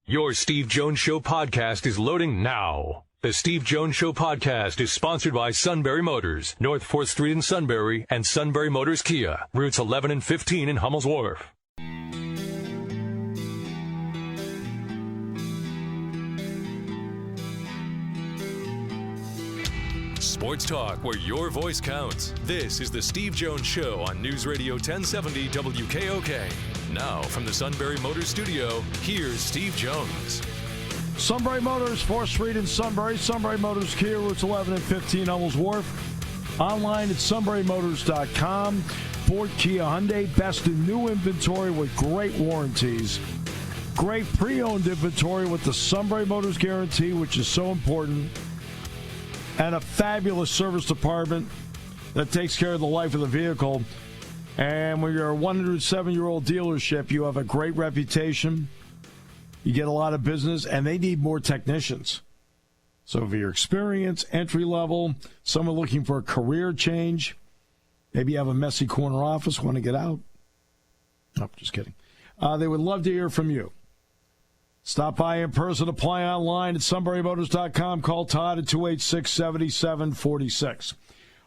Your Steve Jones Show podcast is loading now. The Steve Jones Show podcast is sponsored by Sunbury Motors, North 4th Street in Sunbury, and Sunbury Motors Kia, routes 11 and 15 in Hummel's Wharf. Sports talk where your voice counts. This is the Steve Jones Show on News Radio 1070 WKOK. Now from the Sunbury Motors studio, here's Steve Jones. Sunbury Motors, 4th Street in Sunbury. Sunbury Motors Kia, routes 11 and 15, Hummel's Wharf. Online at sunburymotors.com. Ford, Kia, Hyundai, best in new inventory with great warranties. Great pre-owned inventory with the Sunbury Motors guarantee, which is so important. And a fabulous service department that takes care of the life of the vehicle. And when you're a 107-year-old dealership, you have a great reputation. You get a lot of business, and they need more technicians. So if you're experienced, entry level, someone looking for a career change, maybe you have a messy corner office, want to get out. No, just kidding. They would love to hear from you. Stop by in person, apply online at sunburymotors.com. Call Todd at 286-7746.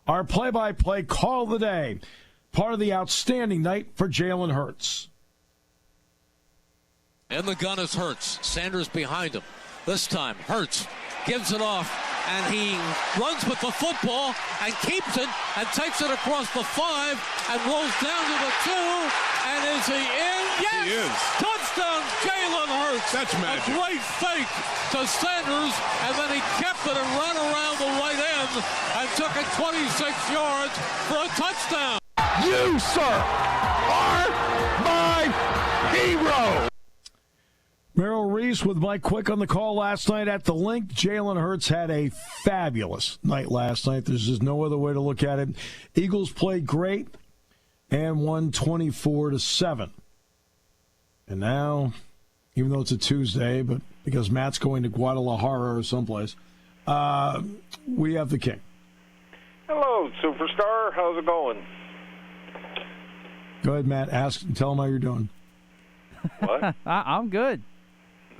Our play-by-play call of the day, part of the outstanding night for Jalen Hurts. And the gun is Hurts. Sanders behind him. This time, Hurts gives it off, and he runs with the football and keeps it and takes it across the 5 and rolls down to the 2. And is he in? Yes! He is. Touchdown, Jalen Hurts. That's magic. A great fake to Sanders, and then he kept it and ran around the right end and took it 26 yards for a touchdown. You, sir, are my hero. Merrill Reese with Mike Quick on the call last night at the link. Jalen Hurts had a fabulous night last night. There's just no other way to look at it. Eagles played great and won 24-7. And now, even though it's a Tuesday, but because Matt's going to Guadalajara or someplace, we have the king. Hello, superstar. How's it going? Go ahead, Matt. Ask and tell him how you're doing. What? I'm good.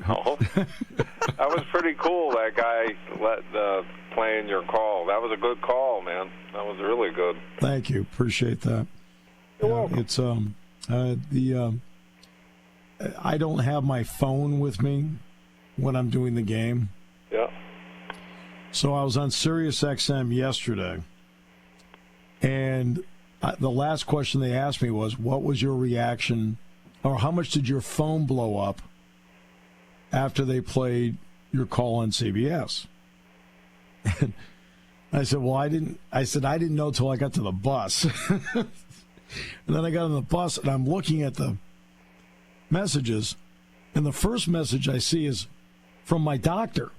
Oh, that was pretty cool. That guy playing your call. That was a good call, man. That was really good. Thank you. Appreciate that. You're welcome. It's I don't have my phone with me when I'm doing the game. Yeah. So I was on Sirius XM yesterday, and the last question they asked me was, "What was your reaction, or how much did your phone blow up after they played your call on CBS?" And I said, "Well, I didn't know till I got to the bus." And then I got on the bus, and I'm looking at the messages, and the first message I see is from my doctor,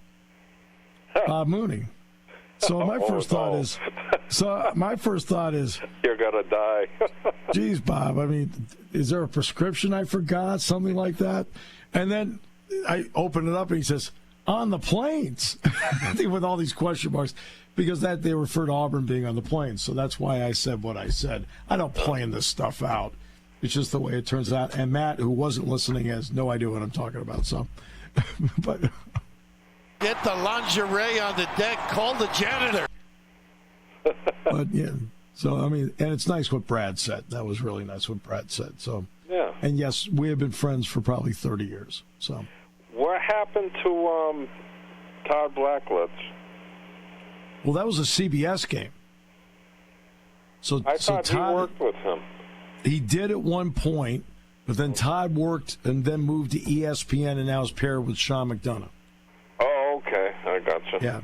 Bob Mooney. So my first thought is, you're gonna die. geez, Bob, I mean, is there a prescription I forgot, something like that? And then I open it up, and he says, on the planes, with all these question marks, because that they refer to Auburn being on the planes. So that's why I said what I said. I don't plan this stuff out. It's just the way it turns out. And Matt, who wasn't listening, has no idea what I'm talking about. So, but Get the lingerie on the deck. Call the janitor. But yeah, so I mean, and it's nice what Brad said. That was really nice what Brad said. So Yeah. and yes, we have been friends for probably 30 years. So What happened to Todd Blacklitz? well, that was a CBS game. So I so thought Todd, he worked with him. He did at one point, but then Todd worked and then moved to ESPN and now is paired with Sean McDonough. Oh, okay. I gotcha. Yeah.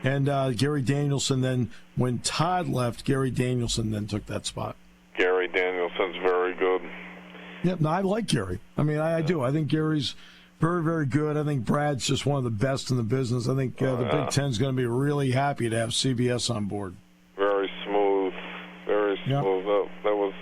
And Gary Danielson then, when Todd left, Gary Danielson then took that spot. Gary Danielson's very good. Yep, no, I like Gary. I mean, I do. I think Gary's very, very good. I think Brad's just one of the best in the business. I think the Big Ten's going to be really happy to have CBS on board. Very smooth. Very smooth. Yep. That was,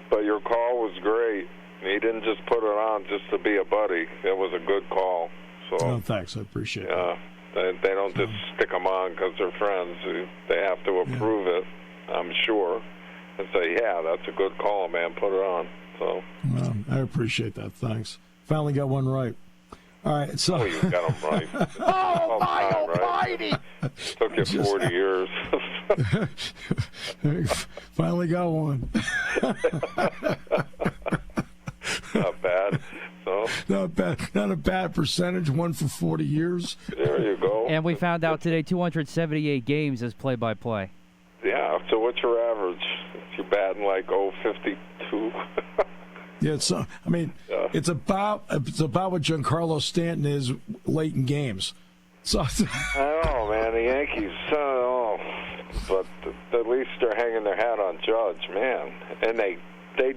but your call was great. He didn't just put it on just to be a buddy. It was a good call. So, oh, thanks. I appreciate it. They don't just stick them on because they're friends. They have to approve it, I'm sure, and say, yeah, that's a good call, man. Put it on. So Well, I appreciate that. Thanks. Finally got one right. All right, so you got him right. oh my almighty! Right? Took you 40 years. Finally got one. Not bad. So not bad. Not a bad percentage. One for 40 years. There you go. And we found out today 278 games as play-by-play. Yeah. So what's your average? You're batting like 0.52. Yeah, it's. I mean, it's about what Giancarlo Stanton is late in games. So I don't know, man. The Yankees. But at least they're hanging their hat on Judge, man. And they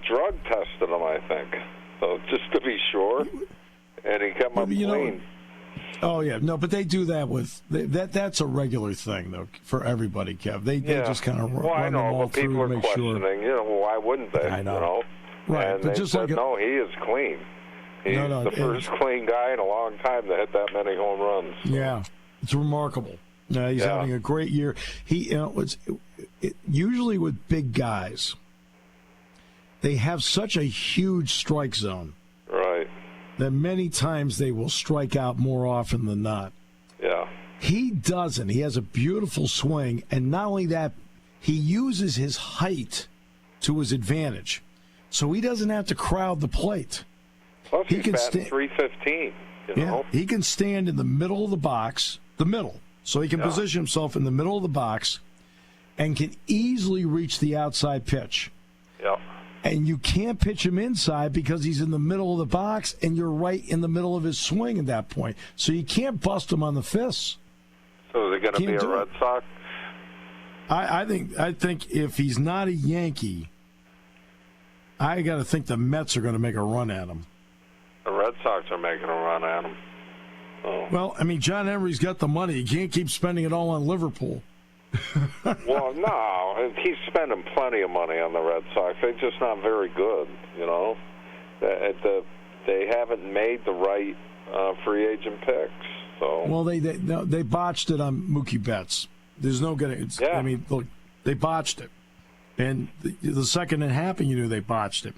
drug tested him, I think. So just to be sure, and he kept him clean. Oh yeah, no, but they do that with that's a regular thing though for everybody, Kev. They just kind of run them all through to make sure. You know, why wouldn't they? I know. You know? Right, and but they just said, like no, he is clean. He's the first clean guy in a long time to hit that many home runs. So. Yeah, it's remarkable. He's having a great year. He usually with big guys, they have such a huge strike zone. Right. That many times they will strike out more often than not. Yeah. He doesn't. He has a beautiful swing, and not only that, he uses his height to his advantage. So he doesn't have to crowd the plate. Plus he's batting 315. You know? He can stand in the middle of the box, so he can position himself in the middle of the box and can easily reach the outside pitch. Yeah. And you can't pitch him inside because he's in the middle of the box and you're right in the middle of his swing at that point. So you can't bust him on the fists. So is it going to be a Red Sox? I think if he's not a Yankee, I got to think the Mets are going to make a run at him. The Red Sox are making a run at him. Oh. Well, I mean, John Henry's got the money. He can't keep spending it all on Liverpool. Well, no, he's spending plenty of money on the Red Sox. They're just not very good, you know. They haven't made the right free agent picks. So well, they botched it on Mookie Betts. There's no getting. I mean, look, they botched it, and the second it happened, you knew they botched it.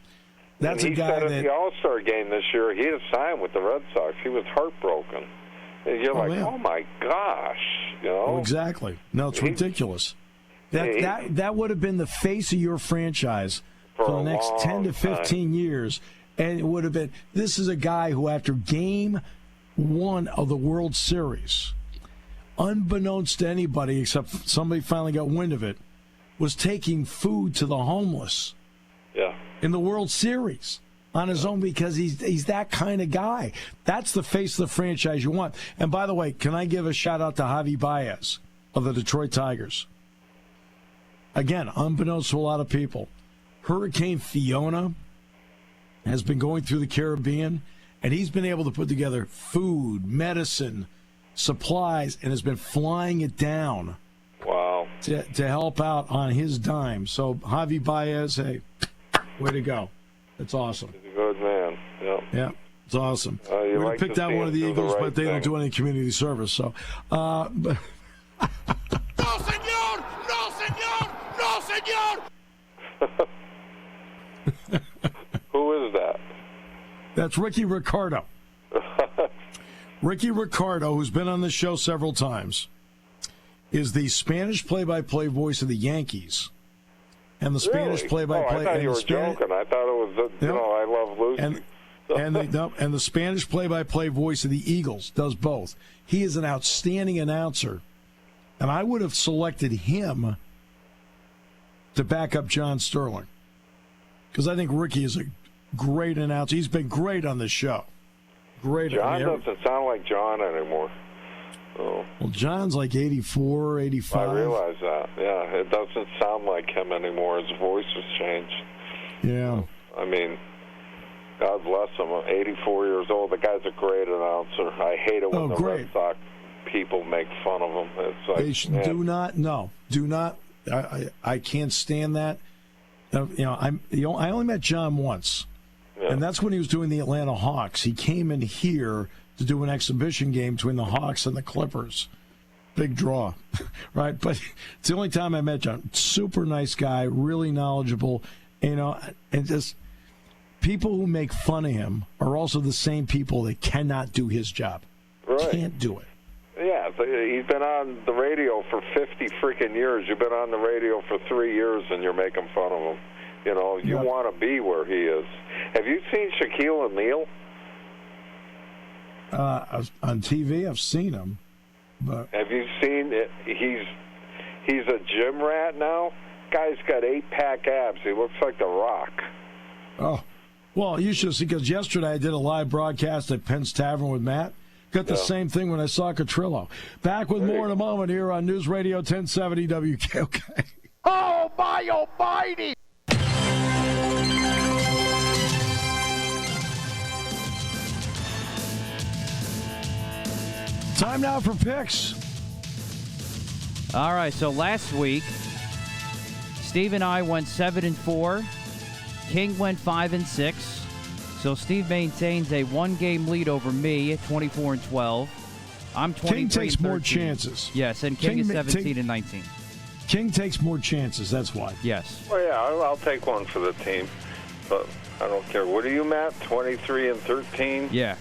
That's a guy said that at the All-Star game this year, he had signed with the Red Sox. He was heartbroken. And you're oh my gosh, you know. Oh, exactly. No, it's ridiculous. That would have been the face of your franchise for the next 10 to 15 years, and it would have been. This is a guy who, after Game 1 of the World Series, unbeknownst to anybody except somebody finally got wind of it, was taking food to the homeless. Yeah. In the World Series on his own because he's that kind of guy. That's the face of the franchise you want. And by the way, can I give a shout out to Javi Baez of the Detroit Tigers? Again, unbeknownst to a lot of people, Hurricane Fiona has been going through the Caribbean, and he's been able to put together food, medicine, supplies, and has been flying it down. Wow. To help out on his dime. So Javi Baez, hey, way to go. That's awesome. He's a good man. Yeah. Yeah, it's awesome. We would have picked out one of the Eagles, but they don't do any community service. So, but no, senor! No, senor! No, senor! Who is that? That's Ricky Ricardo. Ricky Ricardo, who's been on the show several times, is the Spanish play-by-play voice of the Yankees. And the Spanish play-by-play. I thought you were joking. I thought it was, I love Lucy. And the Spanish play-by-play voice of the Eagles does both. He is an outstanding announcer, and I would have selected him to back up John Sterling because I think Ricky is a great announcer. He's been great on the show. Great. John doesn't sound like John anymore. Oh. Well, John's like 84, 85. I realize that. Yeah, it doesn't sound like him anymore. His voice has changed. Yeah. I mean, God bless him. 84 years old. The guy's a great announcer. I hate it when the Red Sox people make fun of him. It's like, do not. I can't stand that. I only met John once, and that's when he was doing the Atlanta Hawks. He came in here to do an exhibition game between the Hawks and the Clippers. Big draw, right? But it's the only time I met John. Super nice guy, really knowledgeable, and just people who make fun of him are also the same people that cannot do his job. Right. Can't do it. Yeah, he's been on the radio for 50 freaking years. You've been on the radio for 3 years, and you're making fun of him. You know, you want to be where he is. Have you seen Shaquille O'Neal? On TV, I've seen him. But have you seen it? He's a gym rat now. Guy's got 8-pack abs. He looks like The Rock. Oh, well, you should see, because yesterday I did a live broadcast at Penn's Tavern with Matt. Got the same thing when I saw Catrillo. Back with more in a moment here on News Radio 1070 WKOK. Oh, my almighty! Time now for picks. All right, so last week, Steve and I went 7-4. King went 5-6. So Steve maintains a 1-game lead over me at 24-12. I'm 23. King takes more chances. Yes, and King is 17-19. King takes more chances. That's why. Yes. Well, yeah, I'll take one for the team, but I don't care. What are you, Matt? 23-13. Yeah.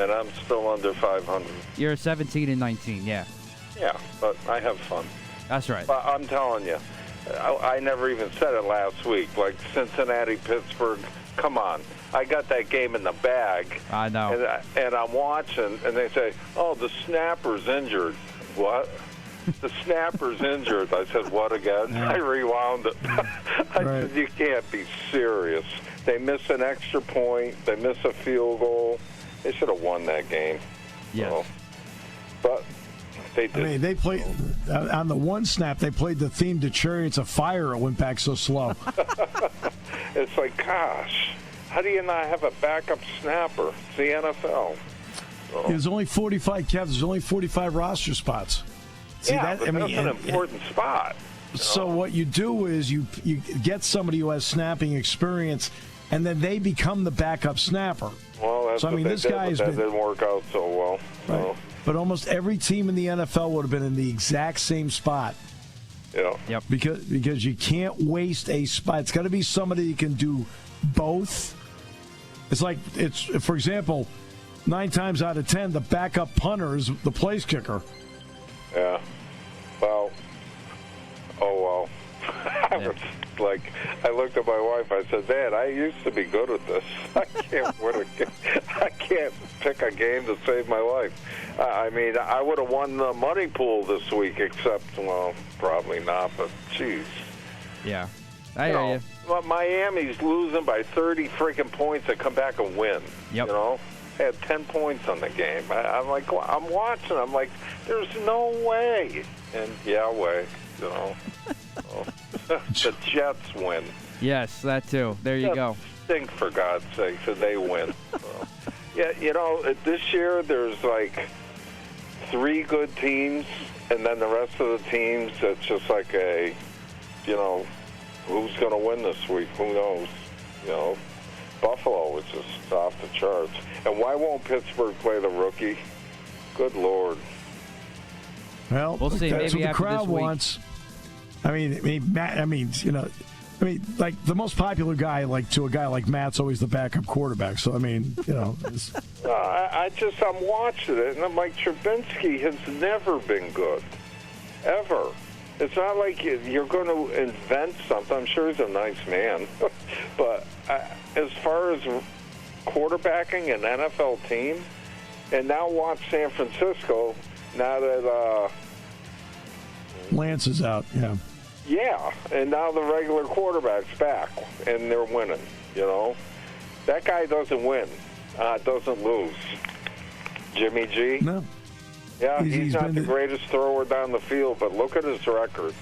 And I'm still under 500. You're 17-19. Yeah. Yeah, but I have fun. That's right. But I'm telling you, I never even said it last week. Like Cincinnati, Pittsburgh. Come on. I got that game in the bag. I know. And I'm watching, and they say, oh, the snapper's injured. What? The snapper's injured. I said, what again? Yeah. I rewound it. I said, you can't be serious. They miss an extra point. They miss a field goal. They should have won that game. Yes. So, but they did. I mean, they played on the one snap. They played the theme to "Chariots of Fire." It went back so slow. It's like, gosh, how do you not have a backup snapper? It's the NFL. So. There's only 45 Kev. There's only 45 roster spots. See, yeah, but that's an important spot. So what you do is you get somebody who has snapping experience, and then they become the backup snapper. Well, that's what this guy that didn't work out so well. So. Right. But almost every team in the NFL would have been in the exact same spot. Yeah. Yep. Because you can't waste a spot. It's got to be somebody who can do both. It's like, for example, 9 times out of 10, the backup punter is the place kicker. Yeah. Well. Oh, well. I looked at my wife. I said, "Dad, I used to be good at this. I can't win a game. I can't pick a game to save my life. I mean, I would have won the money pool this week, except, well, probably not. But geez, yeah, I hear you. Well, Miami's losing by 30 freaking points. They come back and win. Yep. You know, they had 10 points on the game. I'm like, I'm watching. I'm like, there's no way. And way. You know. The Jets win. Yes, that too. There you go. Stink, for God's sake, so they win. Yeah, you know, this year there's like 3 good teams, and then the rest of the teams, it's just like who's going to win this week? Who knows? You know, Buffalo is just off the charts. And why won't Pittsburgh play the rookie? Good Lord. Well, we'll see. That's Maybe what the after crowd this week. wants. Like the most popular guy, like to a guy like Matt's always the backup quarterback. So I'm watching it, and I'm like, Trubinsky has never been good, ever. It's not like you're going to invent something. I'm sure he's a nice man, but as far as quarterbacking an NFL team, and now watch San Francisco. Now that Lance is out, yeah. Yeah, and now the regular quarterback's back, and they're winning, you know. That guy doesn't win, doesn't lose. Jimmy G? No. Yeah, he's not the greatest thrower down the field, but look at his record.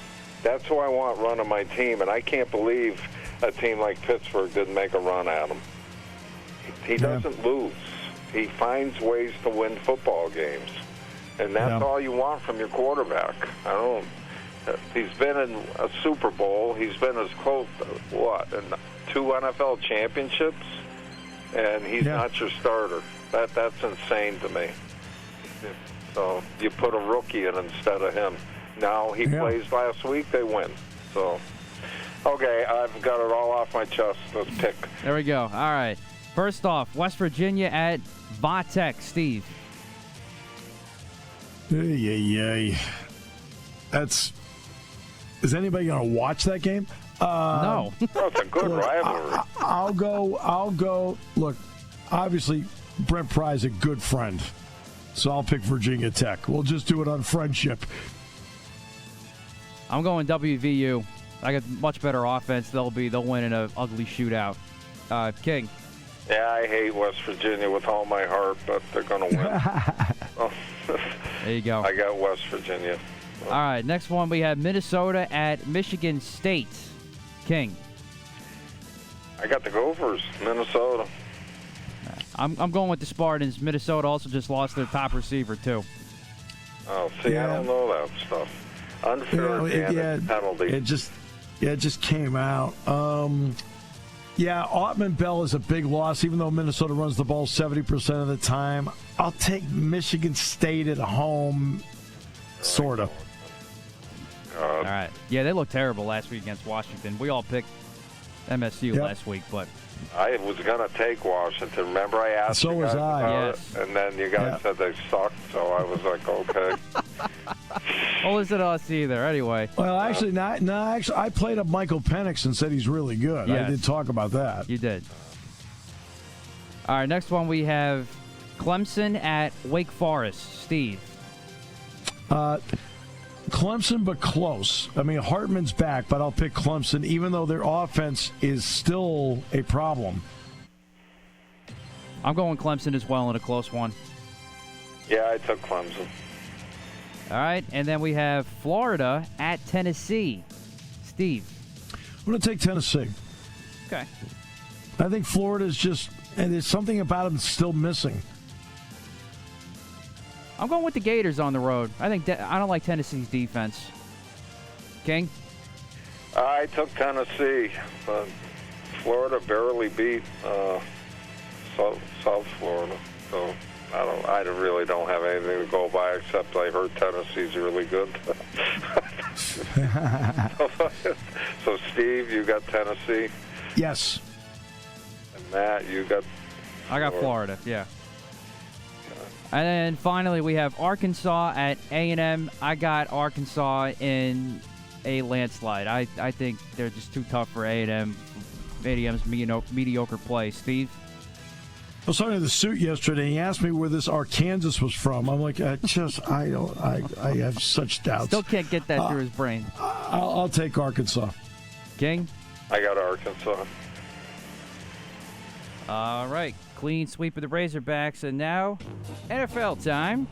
That's who I want running my team, and I can't believe a team like Pittsburgh didn't make a run at him. He doesn't lose. He finds ways to win football games, and that's all you want from your quarterback. He's been in a Super Bowl. He's been as close to, in 2 NFL championships, and he's not your starter. That's insane to me. So you put a rookie in instead of him. Now he plays last week, they win. So Okay, I've got it all off my chest. Let's pick. There we go. All right. First off, West Virginia at Vatech. Steve. Is anybody going to watch that game? No. That's a good rivalry. I'll go. Look, obviously, Brent Pry's a good friend, so I'll pick Virginia Tech. We'll just do it on friendship. I'm going WVU. I got much better offense. They'll win in an ugly shootout. King. Yeah, I hate West Virginia with all my heart, but they're going to win. There you go. I got West Virginia. All right, next one we have Minnesota at Michigan State. King. I got the Gophers, Minnesota. I'm going with the Spartans. Minnesota also just lost their top receiver, too. Oh, see, I don't know that stuff. Unfair penalty. It just came out. Ottman Bell is a big loss, even though Minnesota runs the ball 70% of the time. I'll take Michigan State at home, sort of. All right. Yeah, they looked terrible last week against Washington. We all picked MSU last week, but I was going to take Washington. Remember I asked you guys about it, and then you guys said they sucked, so I was like, okay. Well, listen to us either. Anyway. Well, actually, I played up Michael Penix and said he's really good. Yes. I did talk about that. You did. All right, next one we have Clemson at Wake Forest. Steve. Clemson, but close. I mean, Hartman's back, but I'll pick Clemson, even though their offense is still a problem. I'm going Clemson as well in a close one. Yeah, I took Clemson. All right, and then we have Florida at Tennessee. Steve. I'm going to take Tennessee. Okay. I think Florida's just, and there's something about them still missing. I'm going with the Gators on the road. I don't like Tennessee's defense. King? I took Tennessee. Florida barely beat South Florida, so I really don't have anything to go by except I heard Tennessee's really good. So Steve, you got Tennessee? Yes. And Matt, you got? I got Florida. Yeah. And then finally, we have Arkansas at A&M. I got Arkansas in a landslide. I think they're just too tough for A&M. A&M's mediocre play. Steve? I was talking to the suit yesterday. He asked me where this Arkansas was from. I'm like, I have such doubts. Still can't get that through his brain. I'll take Arkansas. King? I got Arkansas. All right. Clean sweep of the Razorbacks. And now, NFL time.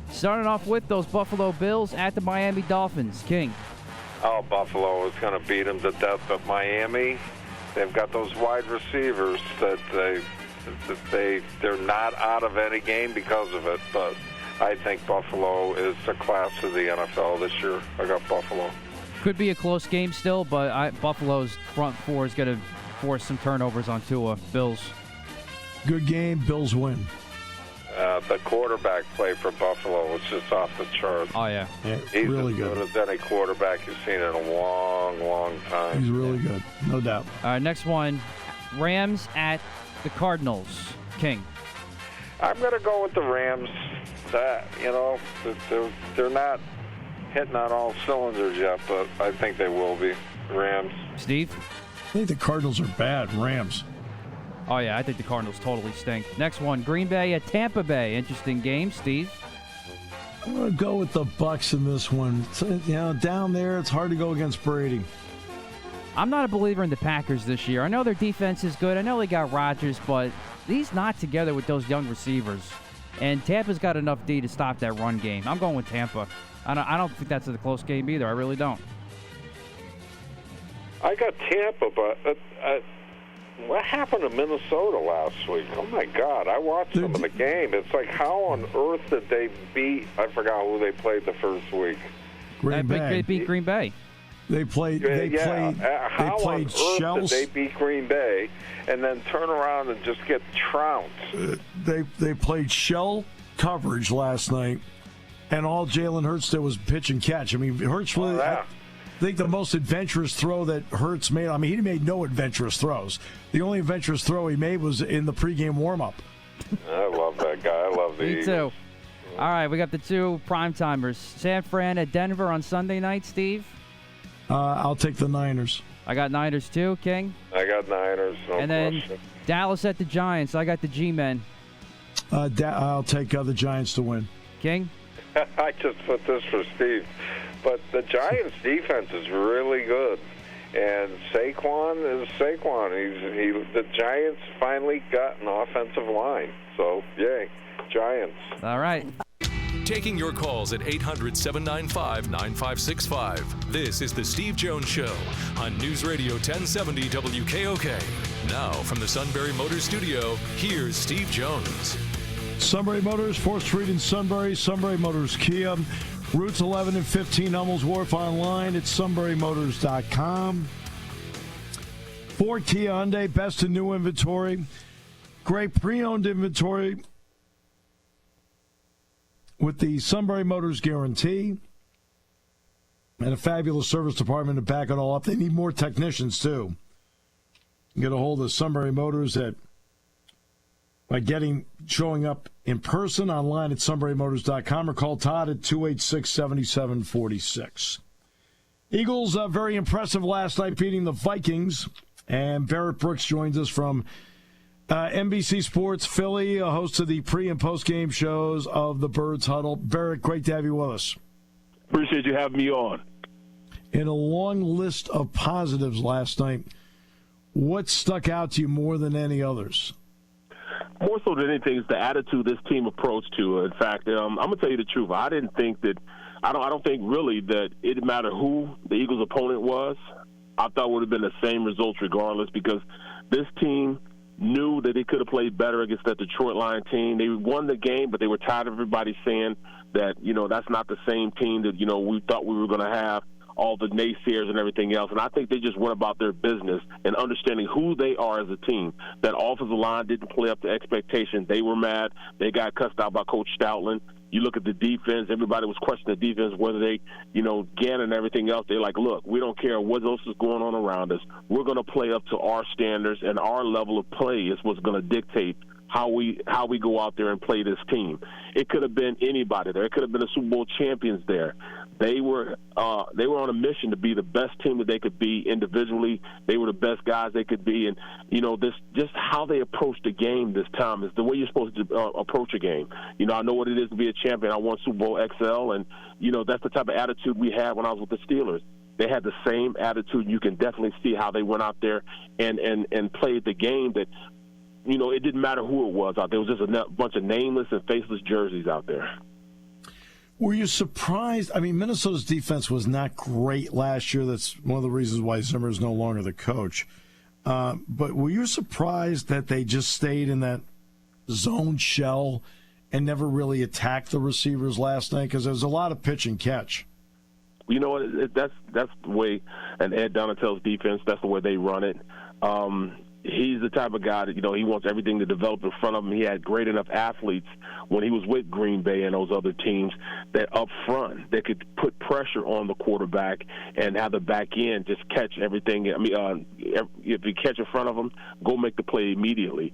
Starting off with those Buffalo Bills at the Miami Dolphins. King. Oh, Buffalo is going to beat them to death. But Miami, they've got those wide receivers that they're not out of any game because of it. But I think Buffalo is the class of the NFL this year. I got Buffalo. Could be a close game still, but Buffalo's front four is going to force some turnovers on Tua. Bills. Good game. Bills win. The quarterback play for Buffalo was just off the charts. Oh, yeah. He's really as good as any quarterback you've seen in a long, long time. He's really good. No doubt. All right, next one. Rams at the Cardinals. King. I'm going to go with the Rams. They're not hitting on all cylinders yet, but I think they will be. Rams. Steve? I think the Cardinals are bad. Rams. Oh, yeah, I think the Cardinals totally stink. Next one, Green Bay at Tampa Bay. Interesting game. Steve? I'm going to go with the Bucs in this one. Down there, it's hard to go against Brady. I'm not a believer in the Packers this year. I know their defense is good. I know they got Rodgers, but he's not together with those young receivers. And Tampa's got enough D to stop that run game. I'm going with Tampa. I don't think that's a close game either. I really don't. I got Tampa, but what happened to Minnesota last week? Oh, my God. I watched some of the game. It's like, how on earth did they beat? I forgot who they played the first week. Green Bay. They beat Green Bay. They played. How on earth did they beat Green Bay and then turn around and just get trounced? They played shell coverage last night, and all Jalen Hurts did was pitch and catch. I mean, Hurts really. think the most adventurous throw that Hurts made, I mean, he made no adventurous throws. The only adventurous throw he made was in the pregame warm-up. I love that guy. I love the Me too. All right, we got the two primetimers. San Fran at Denver on Sunday night, Steve? I'll take the Niners. I got Niners too, King. I got Niners, no and then question. Dallas at the Giants. I got the G-Men. I'll take the Giants to win. King? I just put this for Steve. But the Giants' defense is really good. And Saquon is Saquon. The Giants finally got an offensive line. So, yay, Giants. All right. Taking your calls at 800-795-9565. This is the Steve Jones Show on News Radio 1070 WKOK. Now from the Sunbury Motors Studio, here's Steve Jones. Sunbury Motors, 4th Street in Sunbury. Sunbury Motors Kia. Routes 11 and 15, Hummels Wharf. Online at sunburymotors.com. Ford, Kia, Hyundai, best in new inventory. Great pre-owned inventory with the Sunbury Motors guarantee. And a fabulous service department to back it all up. They need more technicians, too. Get a hold of Sunbury Motors by showing up in person online at sunburymotors.com or call Todd at 286-7746. Eagles very impressive last night, beating the Vikings. And Barrett Brooks joins us from NBC Sports Philly, a host of the pre- and post-game shows of the Birds Huddle. Barrett, great to have you with us. Appreciate you having me on. In a long list of positives last night, what stuck out to you more than any others? More so than anything is the attitude this team approached to. In fact, I'm going to tell you the truth. I don't think really that it didn't matter who the Eagles' opponent was. I thought it would have been the same results regardless, because this team knew that they could have played better against that Detroit Lions team. They won the game, but they were tired of everybody saying that, that's not the same team that, we thought we were going to have, all the naysayers and everything else. And I think they just went about their business and understanding who they are as a team. That offensive line didn't play up to expectation. They were mad. They got cussed out by Coach Stoutland. You look at the defense, everybody was questioning the defense, whether they, Gannon and everything else. They're like, look, we don't care what else is going on around us. We're going to play up to our standards, and our level of play is what's going to dictate how we go out there and play this team. It could have been anybody there. It could have been the Super Bowl champions there. They were on a mission to be the best team that they could be individually. They were the best guys they could be, and this just how they approached the game this time is the way you're supposed to approach a game. I know what it is to be a champion. I won Super Bowl XL, and that's the type of attitude we had when I was with the Steelers. They had the same attitude. You can definitely see how they went out there and played the game that. It didn't matter who it was out there. It was just a bunch of nameless and faceless jerseys out there. Were you surprised? I mean, Minnesota's defense was not great last year. That's one of the reasons why Zimmer is no longer the coach. But were you surprised that they just stayed in that zone shell and never really attacked the receivers last night? Because there was a lot of pitch and catch. That's the way an Ed Donatell's defense, that's the way they run it. He's the type of guy that, he wants everything to develop in front of him. He had great enough athletes when he was with Green Bay and those other teams that up front they could put pressure on the quarterback and have the back end just catch everything. I mean, if you catch in front of him, go make the play immediately.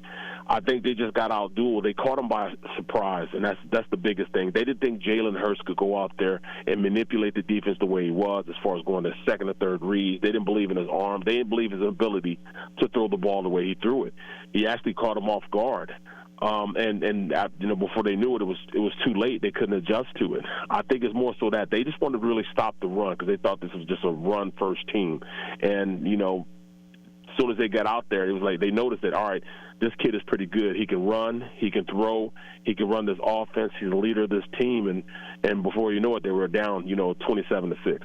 I think they just got outdueled. They caught him by surprise, and that's the biggest thing. They didn't think Jalen Hurts could go out there and manipulate the defense the way he was as far as going to second or third reads. They didn't believe in his arm. They didn't believe in his ability to throw the ball the way he threw it. He actually caught him off guard. Before they knew it, it was too late. They couldn't adjust to it. I think it's more so that they just wanted to really stop the run because they thought this was just a run-first team. And, as soon as they got out there, it was like they noticed that, all right, this kid is pretty good. He can run, he can throw, he can run this offense. He's the leader of this team. And before you know it, they were down, 27-6.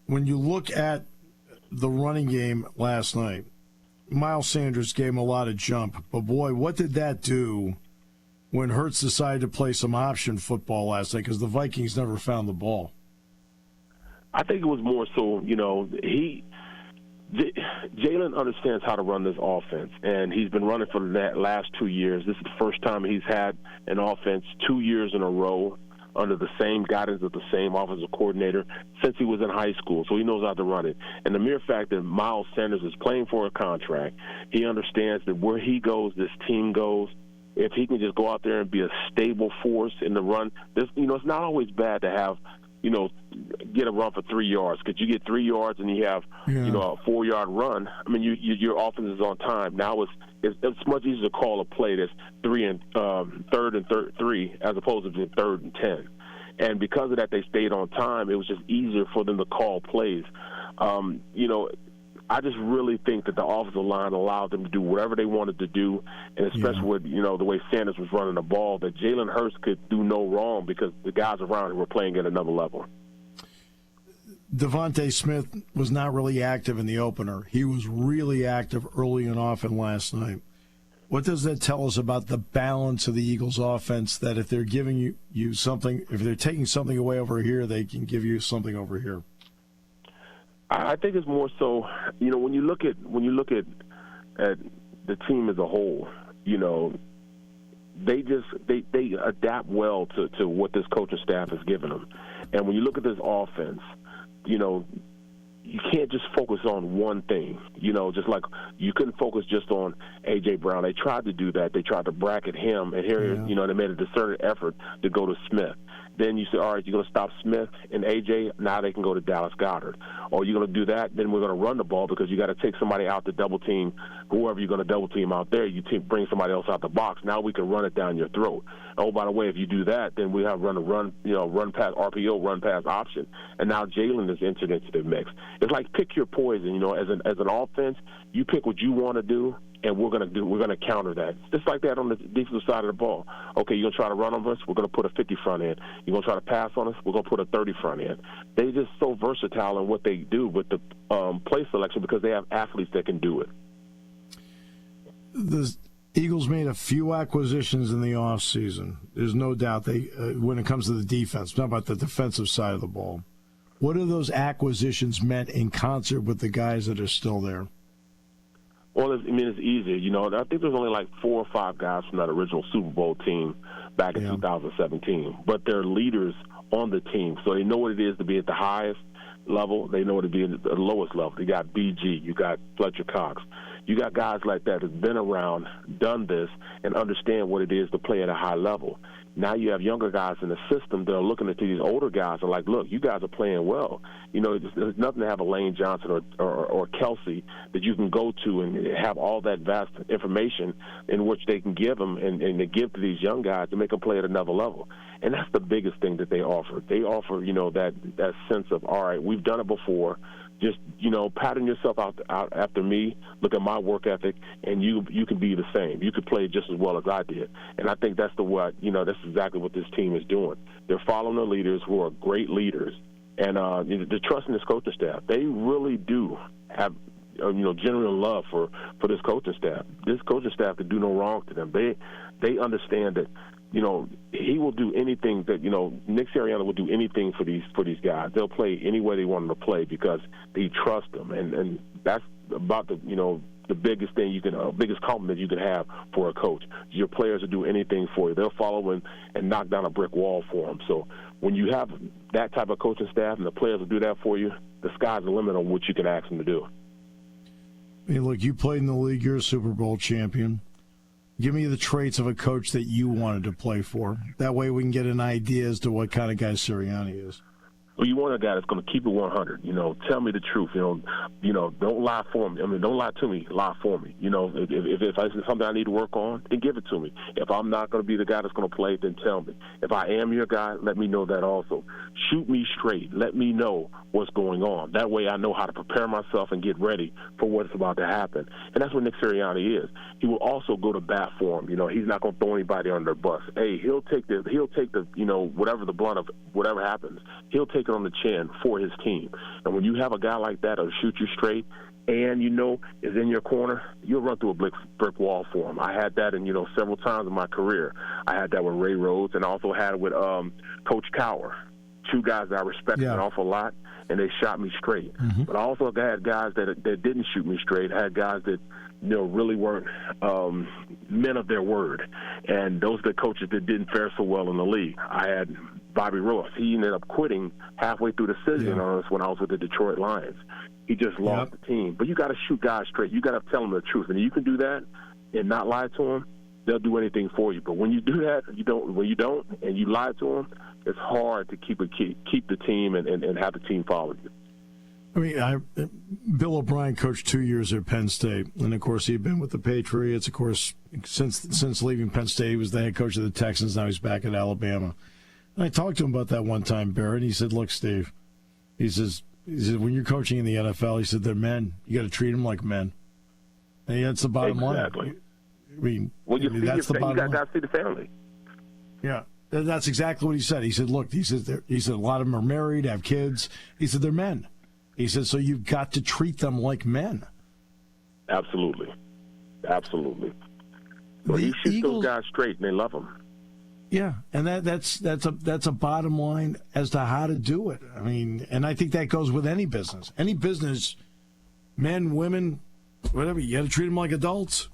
When you look at the running game last night, Miles Sanders gave him a lot of jump. But, boy, what did that do when Hurts decided to play some option football last night because the Vikings never found the ball? I think it was more so, Jalen understands how to run this offense, and he's been running for the last 2 years. This is the first time he's had an offense 2 years in a row under the same guidance of the same offensive coordinator since he was in high school, so he knows how to run it. And the mere fact that Miles Sanders is playing for a contract, he understands that where he goes, this team goes. If he can just go out there and be a stable force in the run, it's not always bad to have, get a run for 3 yards. Because you get 3 yards and you have, a 4-yard run. I mean, your offense is on time. Now it's much easier to call a play that's third and 3 as opposed to 3rd and 10. And because of that, they stayed on time. It was just easier for them to call plays. I just really think that the offensive line allowed them to do whatever they wanted to do, and especially with, the way Sanders was running the ball, that Jalen Hurts could do no wrong because the guys around him were playing at another level. Devontae Smith was not really active in the opener. He was really active early and often last night. What does that tell us about the balance of the Eagles' offense, that if they're giving you something, if they're taking something away over here, they can give you something over here? I think it's more so, when you look at the team as a whole, they adapt well to what this coaching staff has given them. And when you look at this offense, you can't just focus on one thing. Just like you couldn't focus just on A.J. Brown. They tried to do that. They tried to bracket him, and here, they made a concerted effort to go to Smith. Then you say, all right, you're going to stop Smith and A.J., now they can go to Dallas Goedert. Or you're going to do that, then we're going to run the ball because you got to take somebody out to double team, whoever you're going to double team out there, you bring somebody else out the box. Now we can run it down your throat. Oh, by the way, if you do that, then we have run pass RPO, run pass option. And now Jalen is entered into the mix. It's like pick your poison. As an offense, you pick what you want to do, and we're gonna counter that. Just like that on the defensive side of the ball. Okay, you're gonna try to run on us, we're gonna put a 50 front end. You're gonna try to pass on us, we're gonna put a 30 front end. They're just so versatile in what they do with the play selection because they have athletes that can do it. The Eagles made a few acquisitions in the offseason. There's no doubt they when it comes to the defense, not about the defensive side of the ball. What are those acquisitions meant in concert with the guys that are still there? Well, it's easier. I think there's only like 4 or 5 guys from that original Super Bowl team back in 2017. But they're leaders on the team, so they know what it is to be at the highest level. They know what it is to be at the lowest level. You got BG. You got Fletcher Cox. You got guys like that who've been around, done this, and understand what it is to play at a high level. Now you have younger guys in the system that are looking at these older guys and like, look, you guys are playing well. There's nothing to have a Lane Johnson or Kelsey that you can go to and have all that vast information in which they can give them and they give to these young guys to make them play at another level. And that's the biggest thing that they offer. They offer, that sense of, all right, we've done it before. Just, pattern yourself out after me, look at my work ethic, and you can be the same. You could play just as well as I did. And I think that's that's exactly what this team is doing. They're following their leaders who are great leaders, and they're trusting this coaching staff. They really do have, genuine love for this coaching staff. This coaching staff could do no wrong to them. They understand that, he will do anything that, Nick Sirianni will do anything for these guys. They'll play any way they want them to play because they trust them. And that's about the biggest thing biggest compliment you can have for a coach. Your players will do anything for you. They'll follow and knock down a brick wall for them. So when you have that type of coaching staff and the players will do that for you, the sky's the limit on what you can ask them to do. Hey, look, you played in the league. You're a Super Bowl champion. Give me the traits of a coach that you wanted to play for. That way we can get an idea as to what kind of guy Sirianni is. Well, you want a guy that's going to keep it 100. Tell me the truth. Don't lie for me. Don't lie to me. Lie for me. If it's something I need to work on, then give it to me. If I'm not going to be the guy that's going to play, then tell me. If I am your guy, let me know that also. Shoot me straight. Let me know what's going on. That way I know how to prepare myself and get ready for what's about to happen. And that's what Nick Sirianni is. He will also go to bat for him. He's not going to throw anybody under the bus. Hey, he'll take the whatever the blunt of whatever happens. He'll take it on the chin for his team. And when you have a guy like that who'll shoot you straight and is in your corner, you'll run through a brick wall for him. I had that several times in my career. I had that with Ray Rhodes and also had it with Coach Cowher. 2 guys that I respected an awful lot, and they shot me straight. Mm-hmm. But I also had guys that didn't shoot me straight. I had guys that really weren't men of their word. And those are the coaches that didn't fare so well in the league. I had Bobby Ross. He ended up quitting halfway through the season on us when I was with the Detroit Lions. He just lost the team. But you got to shoot guys straight. You got to tell them the truth. And you can do that and not lie to them, they'll do anything for you. But when you do that, when you don't, and you lie to them, it's hard to keep the team and have the team follow you. I mean, Bill O'Brien coached 2 years at Penn State, and of course he'd been with the Patriots. Of course, since leaving Penn State, he was the head coach of the Texans. Now he's back at Alabama. And I talked to him about that one time, Barrett. He said, "Look, Steve," he says, when you're coaching in the NFL, he said, they're men. You got to treat them like men. And that's the bottom line. Exactly. I mean, that's the bottom line. You got to see the family. Yeah. That's exactly what he said. He said, "Look," he said, a lot of them are married, have kids. He said, they're men. He said, so you've got to treat them like men. Absolutely. Well, you shoot those guys straight, and they love them. Yeah, and that's a bottom line as to how to do it. I mean, and I think that goes with any business. Any business, men, women, whatever, you got to treat them like adults.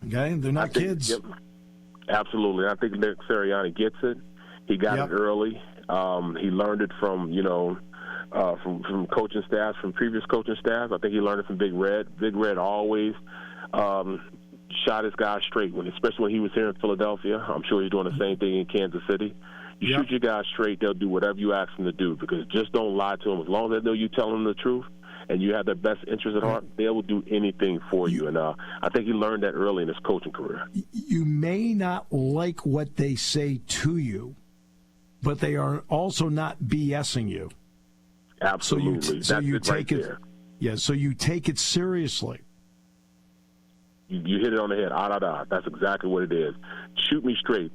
Okay? They're not kids. Yep. Absolutely. I think Nick Sirianni gets it. He got it early. He learned it from, from coaching staffs, from previous coaching staffs. I think he learned it from Big Red. Big Red always shot his guys straight, especially when he was here in Philadelphia. I'm sure he's doing the same thing in Kansas City. You shoot your guys straight, they'll do whatever you ask them to do, because just don't lie to them. As long as they know you telling them the truth and you have their best interest at heart, they will do anything for you. And I think he learned that early in his coaching career. You may not like what they say to you, but they are also not BSing you. Absolutely. So you That's take right it. there. Yeah. So you take it seriously. You hit it on the head. That's exactly what it is. Shoot me straight.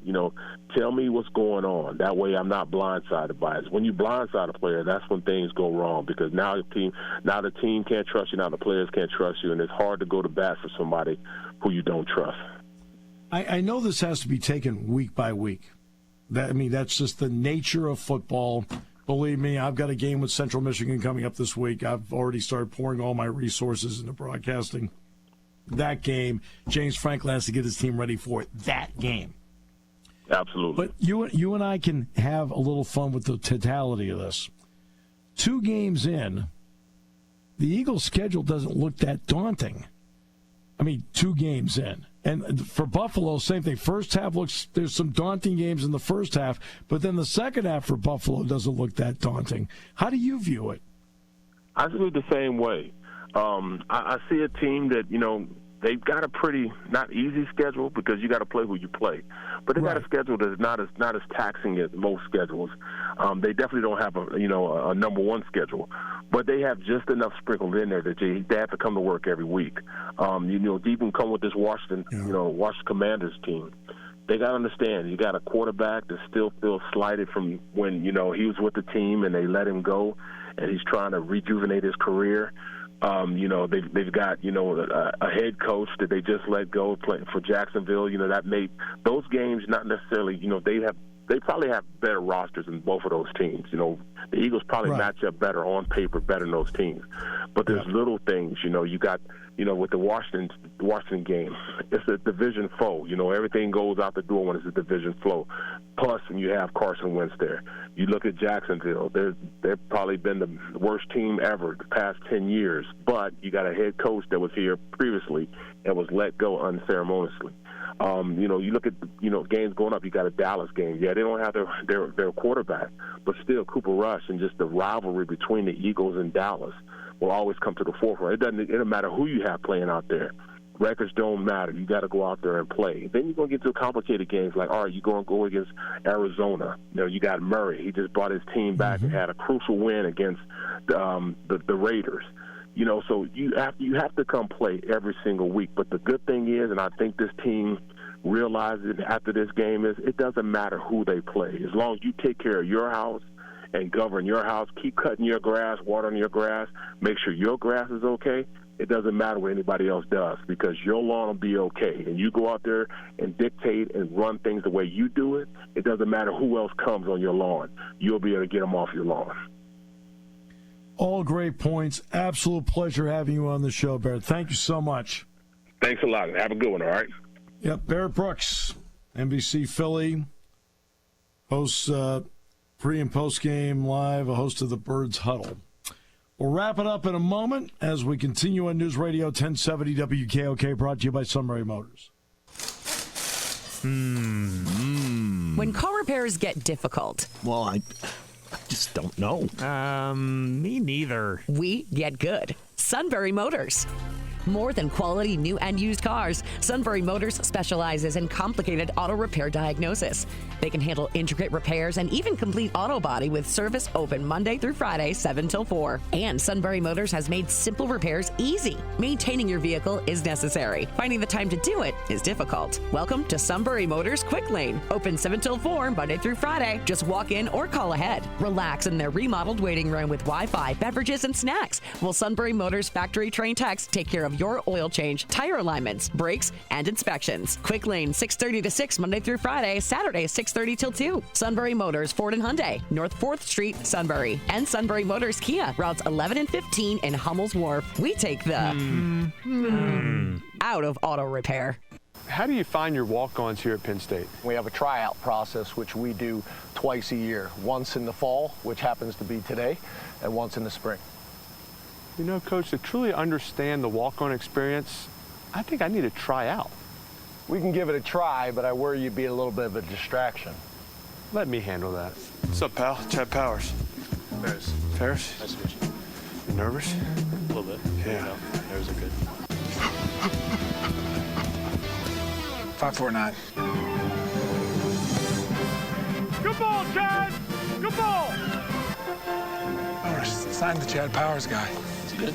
Tell me what's going on. That way I'm not blindsided by it. When you blindside a player, that's when things go wrong, because now the team can't trust you. Now the players can't trust you, and it's hard to go to bat for somebody who you don't trust. I know this has to be taken week by week. That's just the nature of football. Believe me, I've got a game with Central Michigan coming up this week. I've already started pouring all my resources into broadcasting that game. James Franklin has to get his team ready for that game. Absolutely. But you and I can have a little fun with the totality of this. 2 games in, the Eagles' schedule doesn't look that daunting. 2 games in. And for Buffalo, same thing. First half there's some daunting games in the first half, but then the second half for Buffalo doesn't look that daunting. How do you view it? I view it the same way. I see a team that, they've got a pretty not easy schedule, because you got to play who you play. But they got a schedule that's not as taxing as most schedules. They definitely don't have a number one schedule, but they have just enough sprinkled in there that they have to come to work every week. Even come with this Washington Commanders team. They got to understand, you got a quarterback that still feels slighted from when, he was with the team and they let him go, and he's trying to rejuvenate his career. They've got, a head coach that they just let go playing for Jacksonville. That made those games not necessarily, they probably have better rosters than both of those teams. The Eagles probably match up better on paper, better than those teams. But there's little things, you got, with the Washington game, it's a division foe. Everything goes out the door when it's a division foe. Plus, when you have Carson Wentz there. You look at Jacksonville, they've probably been the worst team ever the past 10 years. But you got a head coach that was here previously and was let go unceremoniously. You look at games going up. You got a Dallas game. Yeah, they don't have their quarterback, but still Cooper Rush and just the rivalry between the Eagles and Dallas will always come to the forefront. It doesn't matter who you have playing out there. Records don't matter. You got to go out there and play. Then you're going to get to complicated games like, all right, you're going to go against Arizona. You got Murray. He just brought his team back and had a crucial win against the Raiders. So you have to come play every single week. But the good thing is, and I think this team realized it after this game, is it doesn't matter who they play. As long as you take care of your house and govern your house, keep cutting your grass, watering your grass, make sure your grass is okay, it doesn't matter what anybody else does, because your lawn will be okay. And you go out there and dictate and run things the way you do it, it doesn't matter who else comes on your lawn. You'll be able to get them off your lawn. All great points. Absolute pleasure having you on the show, Barrett. Thank you so much. Thanks a lot. Have a good one, all right? Yep, Barrett Brooks, NBC Philly, hosts pre- and post-game live, a host of the Birds Huddle. We'll wrap it up in a moment as we continue on News Radio 1070 WKOK, brought to you by Sunbury Motors. When car repairs get difficult. Well, I just don't know. Me neither. We get good. Sunbury Motors. More than quality new and used cars, Sunbury Motors specializes in complicated auto repair diagnosis. They can handle intricate repairs and even complete auto body with service open Monday through Friday, 7 till 4. And Sunbury Motors has made simple repairs easy. Maintaining your vehicle is necessary. Finding the time to do it is difficult. Welcome to Sunbury Motors Quick Lane. Open 7 till 4, Monday through Friday. Just walk in or call ahead. Relax in their remodeled waiting room with Wi-Fi, beverages, and snacks. While Sunbury Motors factory trained techs take care of your oil change, tire alignments, brakes, and inspections. Quick Lane, 6:30 to 6, Monday through Friday, Saturday, 6:30 till 2. Sunbury Motors, Ford and Hyundai, North 4th Street, Sunbury. And Sunbury Motors Kia, routes 11 and 15 in Hummel's Wharf. We take the out of auto repair. How do you find your walk-ons here at Penn State? We have a tryout process, which we do twice a year. Once in the fall, which happens to be today, and once in the spring. You know, Coach, to truly understand the walk-on experience, I think I need to try out. We can give it a try, but I worry you'd be a little bit of a distraction. Let me handle that. What's up, pal? Chad Powers. Ferris. Ferris? Nice to meet you. You nervous? A little bit. Yeah. Nerves are good. 549. Good ball, Chad! Good ball! Sign the Chad Powers guy. Is he good?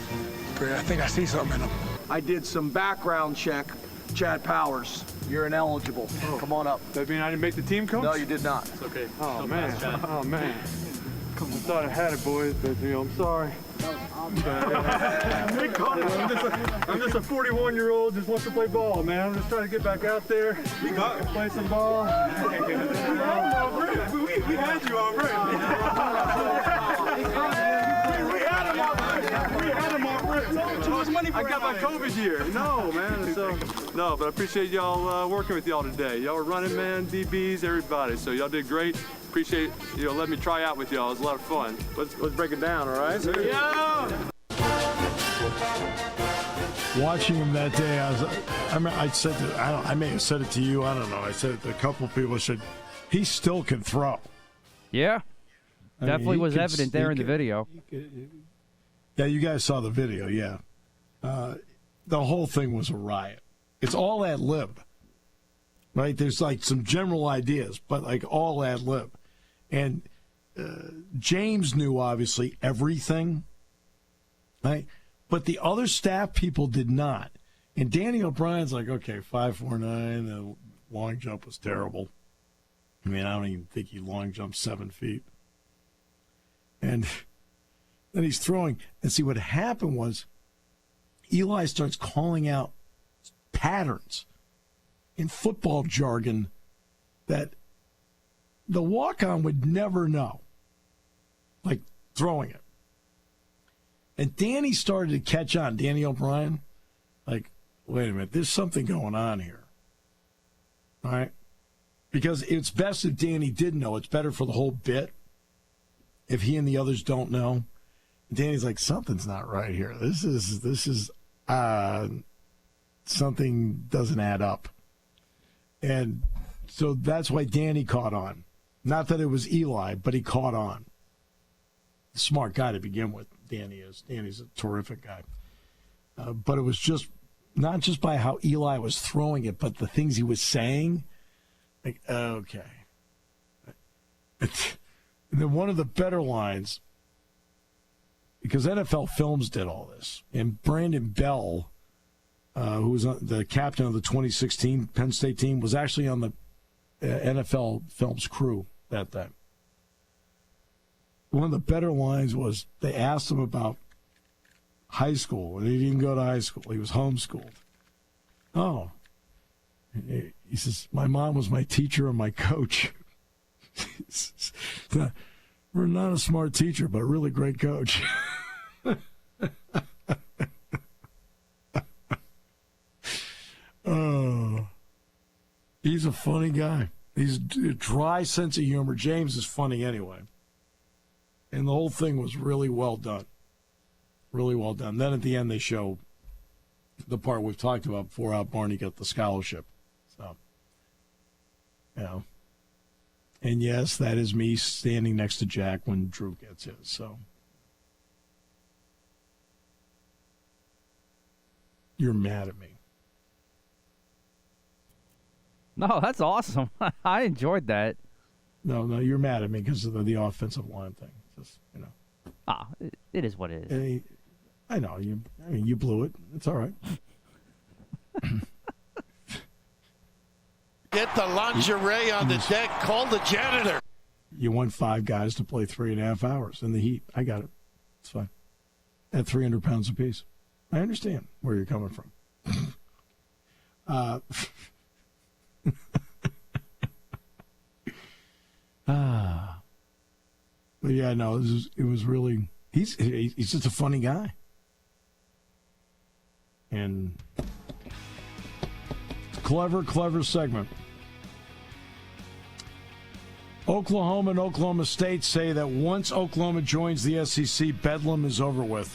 I think I see something in him. I did some background check. Chad Powers, you're ineligible. Come on up. That mean I didn't make the team, Coach? No, you did not. It's okay. Oh, man. Oh, man. I thought I had it, boys, but, I'm sorry. I'm just a 41-year-old just wants to play ball, man. I'm just trying to get back out there, play some ball. We had you on, right? We had him on, I got my COVID year. No, man. But I appreciate y'all working with y'all today. Y'all were running, man, DBs, everybody. So y'all did great. Appreciate letting me try out with y'all. It was a lot of fun. Let's break it down, all right? Yeah. Watching him that day, I may have said it to you. I don't know. I said it to a couple of people. I said, he still can throw. Yeah. Definitely was evident there in the video. Yeah, you guys saw the video, yeah. The whole thing was a riot. It's all ad lib, right? There's like some general ideas, but like all ad lib. And James knew, obviously, everything, right? But the other staff people did not. And Danny O'Brien's like, okay, 5'4", the long jump was terrible. I mean, I don't even think he long jumped 7 feet. And then he's throwing. And see, what happened was Eli starts calling out patterns in football jargon that the walk-on would never know, like throwing it. And Danny started to catch on, Danny O'Brien, like, wait a minute, there's something going on here. All right? Because it's best if Danny did know. It's better for the whole bit if he and the others don't know. And Danny's like, something's not right here. This is something doesn't add up. And so that's why Danny caught on. Not that it was Eli, but he caught on. Smart guy to begin with, Danny is. Danny's a terrific guy. But it was just not just by how Eli was throwing it, but the things he was saying. Like, okay. And then one of the better lines, because NFL Films did all this, and Brandon Bell, who was the captain of the 2016 Penn State team, was actually on the NFL Films crew that time. One of the better lines was they asked him about high school, and he didn't go to high school. He was homeschooled. Oh. He says, my mom was my teacher and my coach. We're not a smart teacher, but a really great coach. Oh, he's a funny guy. He's a dry sense of humor. James is funny anyway. And the whole thing was really well done. Really well done. Then at the end they show the part we've talked about before, how Barney got the scholarship. So, And yes, that is me standing next to Jack when Drew gets his. So you're mad at me. No, that's awesome. I enjoyed that. No, you're mad at me because of the offensive line thing. Just it is what it is. I know you blew it. It's all right. Get the lingerie on the deck. Call the janitor. You want 5 guys to play 3.5 hours in the heat. I got it. It's fine. At 300 pounds apiece. I understand where you're coming from. But yeah, no, it was really. He's just a funny guy, and clever segment. Oklahoma and Oklahoma State say that once Oklahoma joins the SEC, Bedlam is over with.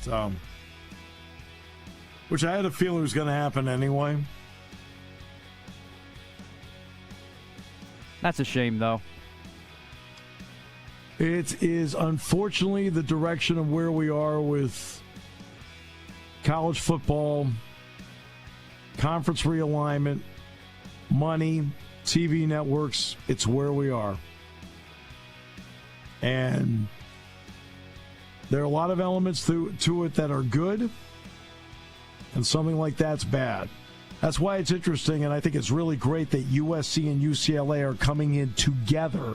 So, which I had a feeling was going to happen anyway. That's a shame, though. It is unfortunately the direction of where we are with college football, conference realignment, money, TV networks. It's where we are. And there are a lot of elements to it that are good, and something like that's bad. That's why it's interesting, and I think it's really great that USC and UCLA are coming in together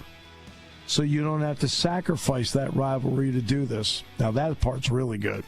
so you don't have to sacrifice that rivalry to do this. Now, that part's really good.